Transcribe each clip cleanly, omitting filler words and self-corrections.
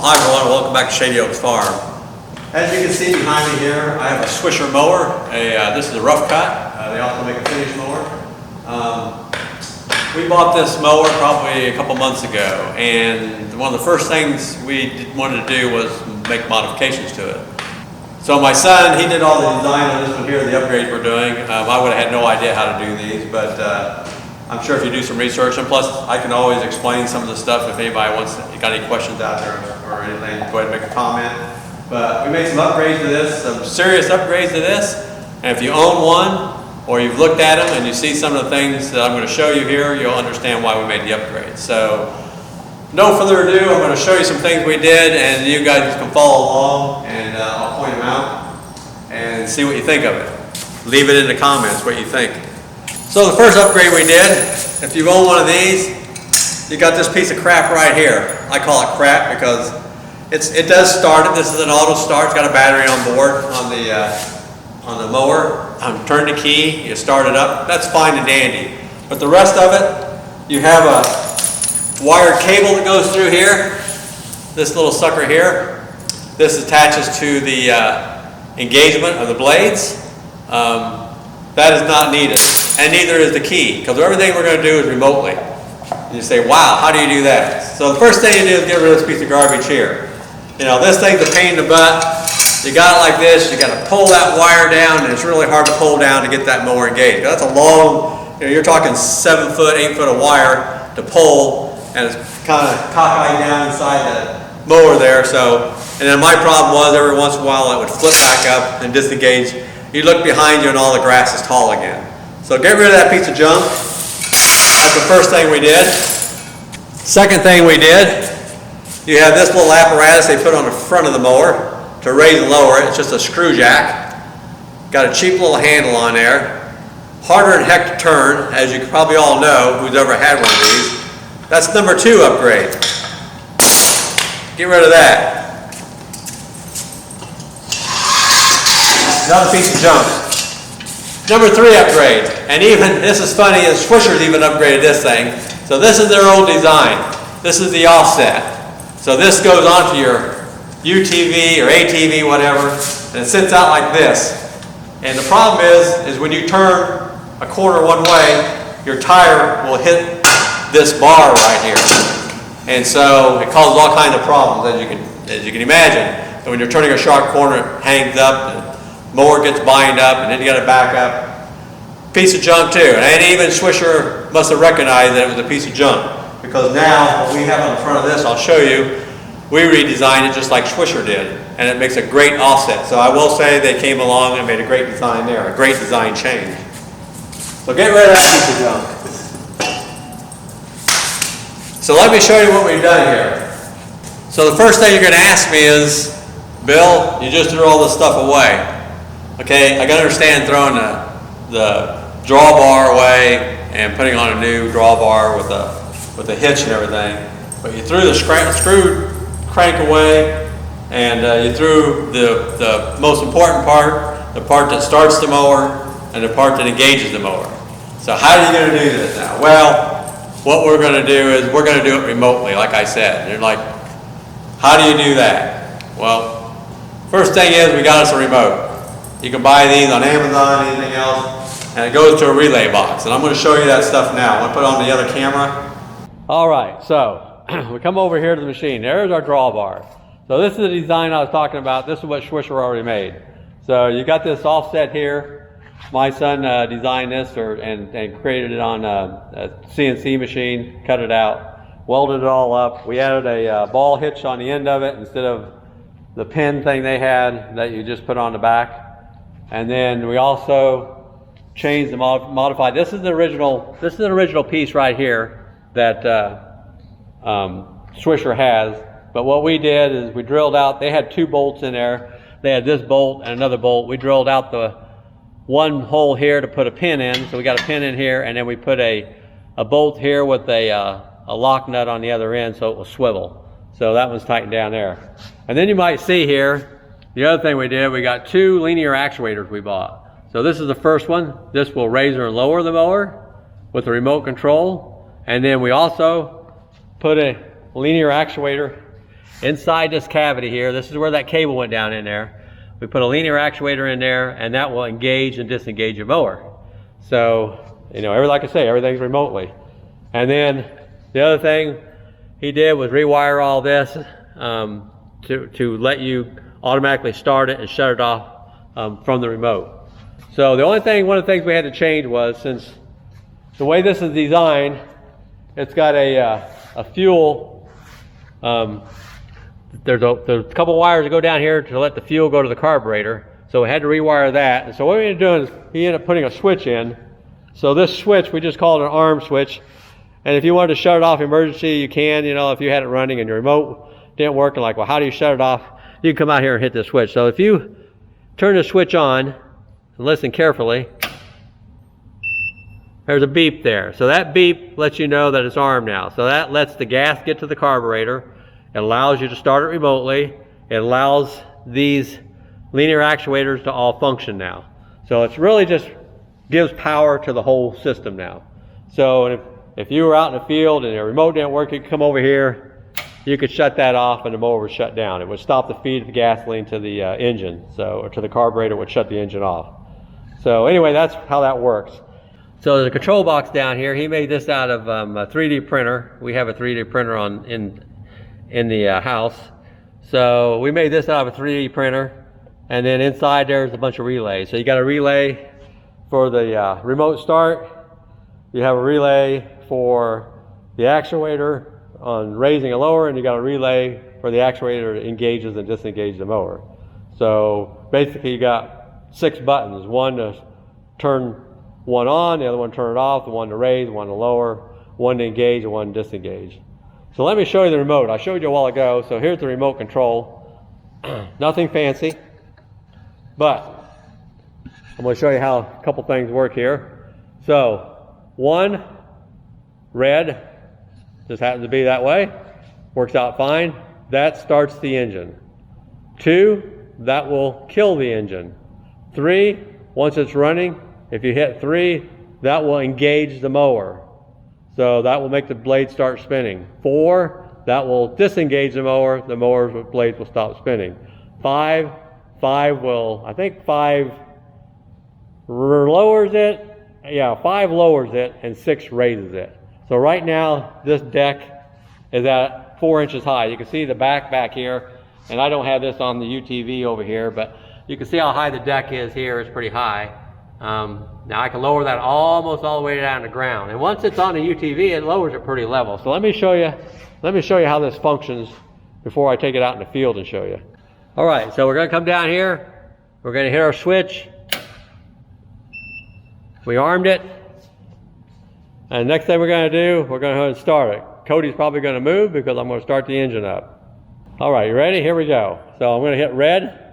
Hi everyone, welcome back to Shady Oaks Farm. As you can see behind me here, I have a Swisher mower. This is a rough cut. They also make a finish mower. We bought this mower probably a couple months ago, and one of the first things we wanted to do was make modifications to it. So my son, he did all the design on this one here, the upgrades we're doing. I would have had no idea how to do these, but I'm sure if you do some research, and plus I can always explain some of the stuff if anybody got any questions out there or anything, go ahead and make a comment. But we made some upgrades to this, some serious upgrades to this, and if you own one or you've looked at them and you see some of the things that I'm going to show you here, you'll understand why we made the upgrades. So no further ado, I'm going to show you some things we did, and you guys can follow along, and I'll point them out and see what you think of it. Leave it in the comments what you think. So the first upgrade we did, if you own one of these, you got this piece of crap right here. I call it crap because it does start it. This is an auto start. It's got a battery on board on the mower. Turn the key, you start it up. That's fine and dandy. But the rest of it, you have a wired cable that goes through here. This little sucker here. This attaches to the engagement of the blades. That is not needed. And neither is the key, because everything we're going to do is remotely. And you say, wow, how do you do that? So the first thing you do is get rid of this piece of garbage here. You know, this thing's a pain in the butt. You got it like this, you got to pull that wire down, and it's really hard to pull down to get that mower engaged. That's a long, you're talking 7 foot, 8 foot of wire to pull, and it's kind of cockeyed down inside the mower there. So, and then my problem was every once in a while it would flip back up and disengage. You look behind you and all the grass is tall again. So get rid of that piece of junk. That's the first thing we did. Second thing we did, you have this little apparatus they put on the front of the mower to raise and lower it. It's just a screw jack. Got a cheap little handle on there. Harder than heck to turn, as you probably all know, who's ever had one of these. That's number 2 upgrade. Get rid of that. Another piece of junk. Number 3 upgrade, and even, this is funny, is Swisher's even upgraded this thing. So this is their old design. This is the offset. So this goes onto your UTV or ATV, whatever, and it sits out like this. And the problem is when you turn a corner one way, your tire will hit this bar right here. And so it causes all kinds of problems, as you can imagine. And when you're turning a sharp corner, it hangs up, mower gets bind up, and then you got to back up. Piece of junk too, and even Swisher must have recognized that it was a piece of junk, because now what we have on the front of this, I'll show you, we redesigned it just like Swisher did, and it makes a great offset. So I will say they came along and made a great design there, a great design change. So get rid of that piece of junk. So let me show you what we've done here. So the first thing you're going to ask me is, Bill, you just threw all this stuff away. Okay, I can understand throwing the drawbar away and putting on a new drawbar with a hitch and everything, but you threw the screw crank away, and you threw the most important part, the part that starts the mower and the part that engages the mower. So how are you going to do this now? Well, what we're going to do is we're going to do it remotely, like I said. You're like, how do you do that? Well, first thing is we got us a remote. You can buy these on Amazon, anything else, and it goes to a relay box. And I'm going to show you that stuff now. I'm going to put it on the other camera. All right, so we come over here to the machine. There's our drawbar. So this is the design I was talking about. This is what Swisher already made. So you got this offset here. My son designed this and created it on a CNC machine, cut it out, welded it all up. We added a ball hitch on the end of it instead of the pin thing they had that you just put on the back. And then we also changed the modified. This is the original piece right here that Swisher has. But what we did is we drilled out. They had 2 bolts in there. They had this bolt and another bolt. We drilled out the one hole here to put a pin in. So we got a pin in here, and then we put a bolt here with a lock nut on the other end, so it will swivel. So that one's tightened down there. And then you might see here. The other thing we did, we got 2 linear actuators we bought. So this is the first one. This will raise or lower the mower with the remote control. And then we also put a linear actuator Inside this cavity here, this is where that cable went down in there. We put a linear actuator in there, and that will engage and disengage your mower. So, you know, like I say, everything's remotely. And then the other thing he did was rewire all this to let you automatically start it and shut it off from the remote. So the only thing, one of the things we had to change was, since the way this is designed, it's got a fuel, there's a couple wires that go down here to let the fuel go to the carburetor. So we had to rewire that. And so what we ended up doing is he ended up putting a switch in. So this switch, we just call it an arm switch. And if you wanted to shut it off emergency, you can. You know, if you had it running and your remote didn't work, and like, well, how do you shut it off? You can come out here and hit this switch. So if you turn the switch on and listen carefully, there's a beep there. So that beep lets you know that it's armed now. So that lets the gas get to the carburetor. It allows you to start it remotely. It allows these linear actuators to all function now. So it's really just gives power to the whole system now. So if you were out in the field and your remote didn't work, you could come over here, you could shut that off and the mower would shut down. It would stop the feed of the gasoline to the engine, or to the carburetor, would shut the engine off. So anyway, that's how that works. So there's a control box down here. He made this out of a 3D printer. We have a 3D printer in the house. So we made this out of a 3D printer, and then inside there's a bunch of relays. So you got a relay for the remote start. You have a relay for the actuator on raising and lower, and you got a relay for the actuator that engages and disengages the mower. So basically you got 6 buttons, one to turn one on, the other one to turn it off, the one to raise, one to lower, one to engage, and one to disengage. So let me show you the remote. I showed you a while ago. So here's the remote control. Nothing fancy, but I'm going to show you how a couple things work here. So 1, red, just happens to be that way, works out fine. That starts the engine. 2, that will kill the engine. 3, once it's running, if you hit 3, that will engage the mower. So that will make the blade start spinning. 4, that will disengage the mower's blades will stop spinning. 5 will, I think 5 lowers it. Yeah, 5 lowers it and 6 raises it. So right now, this deck is at 4 inches high. You can see the back here, and I don't have this on the UTV over here, but you can see how high the deck is here. It's pretty high. Now I can lower that almost all the way down to the ground. And once it's on the UTV, it lowers it pretty level. So let me show you how this functions before I take it out in the field and show you. All right, so we're gonna come down here. We're gonna hit our switch. We armed it. And the next thing we're gonna do, we're gonna go ahead and start it. Cody's probably gonna move because I'm gonna start the engine up. All right, you ready? Here we go. So I'm gonna hit red.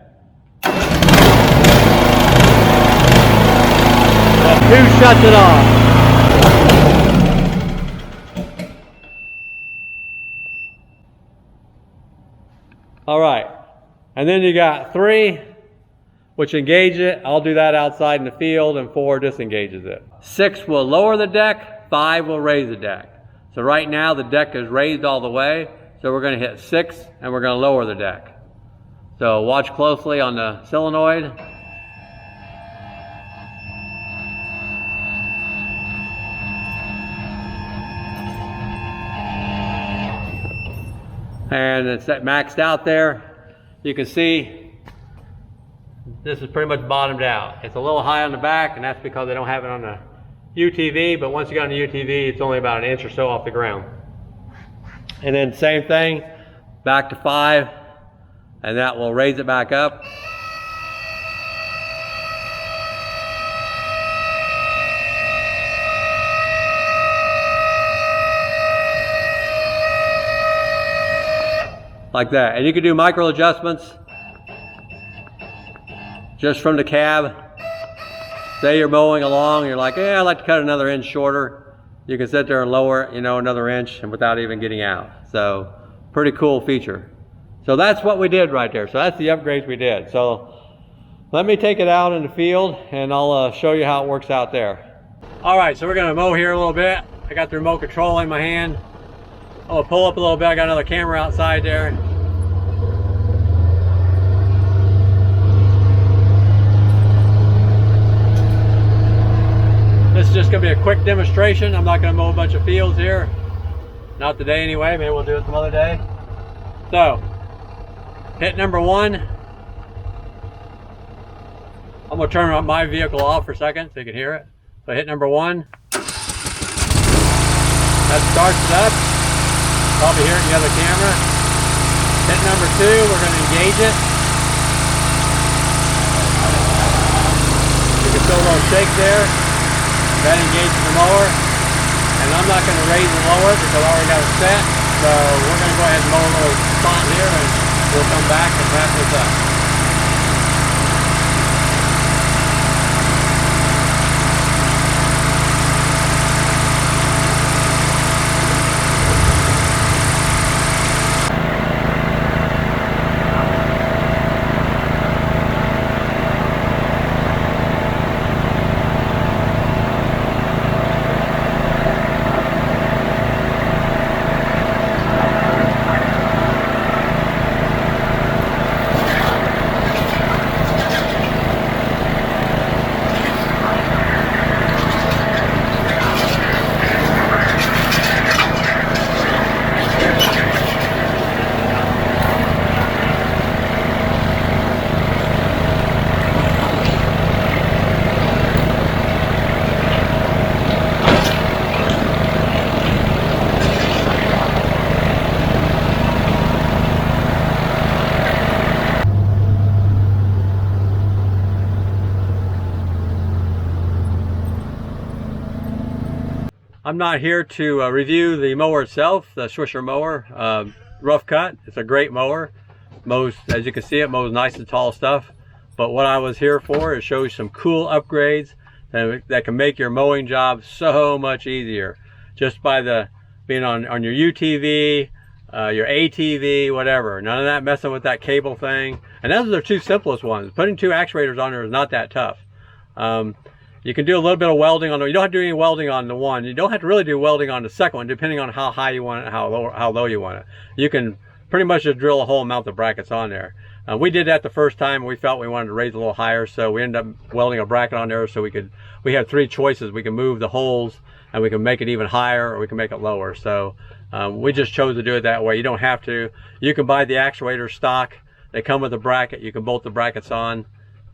That 2 shuts it off. All right, and then you got 3, which engages it. I'll do that outside in the field, and 4 disengages it. 6 will lower the deck, 5 will raise the deck. So right now the deck is raised all the way, so we're gonna hit 6 and we're gonna lower the deck. So watch closely on the solenoid. And it's maxed out there. You can see this is pretty much bottomed out. It's a little high on the back, and that's because they don't have it on the UTV, but once you got on the UTV, it's only about 1 inch or so off the ground. And then same thing, back to 5, and that will raise it back up. Like that. And you can do micro adjustments just from the cab. Say you're mowing along, you're like, yeah, I'd like to cut another inch shorter. You can sit there and lower it, another inch, and without even getting out. So pretty cool feature. So that's what we did right there. So that's the upgrades we did. So let me take it out in the field and I'll show you how it works out there. All right, so we're gonna mow here a little bit. I got the remote control in my hand. I'm gonna pull up a little bit. I got another camera outside there. be a quick demonstration. I'm not going to mow a bunch of fields here. Not today anyway. Maybe we'll do it some other day. So, hit number 1. I'm going to turn my vehicle off for a second so you can hear it. So hit number 1. That starts it up. Probably hear it in the other camera. Hit number 2, we're going to engage it. You can feel a little shake there. That engages the mower. And I'm not going to raise and lower it because I already got it set. So we're going to go ahead and mow a little spot here and we'll come back and wrap this up. I'm not here to review the mower itself, the Swisher mower. Rough cut. It's a great mower. Mows, as you can see, it mows nice and tall stuff. But what I was here for is show you some cool upgrades that can make your mowing job so much easier. Just by being on your UTV, your ATV, whatever. None of that messing with that cable thing. And those are the 2 simplest ones. Putting 2 actuators on there is not that tough. You can do a little bit of welding on the, you don't have to do any welding on the one. You don't have to really do welding on the second one, depending on how high you want it, how low you want it. You can pretty much just drill a hole and mount the brackets on there. We did that the first time. We felt we wanted to raise a little higher, so we ended up welding a bracket on there so we had 3 choices. We can move the holes and we can make it even higher or we can make it lower. So we just chose to do it that way. You don't have to. You can buy the actuator stock. They come with a bracket. You can bolt the brackets on.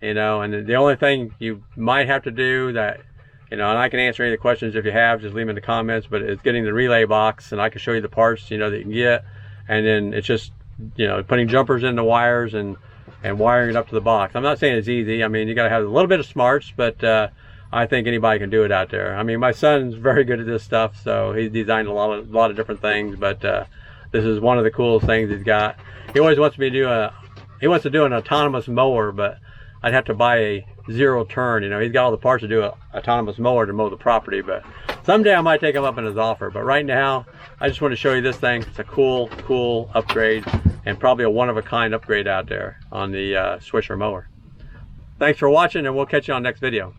You know, and the only thing you might have to do that, you know, and I can answer any of the questions if you have, just leave them in the comments, but it's getting the relay box, and I can show you the parts, you know, that you can get, and then it's just, you know, putting jumpers in the wires and wiring it up to the box. I'm not saying it's easy. I mean, you got to have a little bit of smarts, but I think anybody can do it out there. I mean, my son's very good at this stuff, so he's designed a lot of different things, but this is one of the coolest things he's got. He always wants me to do he wants to do an autonomous mower, but I'd have to buy a 0 turn. You know, he's got all the parts to do an autonomous mower to mow the property, but someday I might take him up on his offer. But right now, I just want to show you this thing. It's a cool upgrade, and probably a one-of-a-kind upgrade out there on the Swisher mower. Thanks for watching, and we'll catch you on the next video.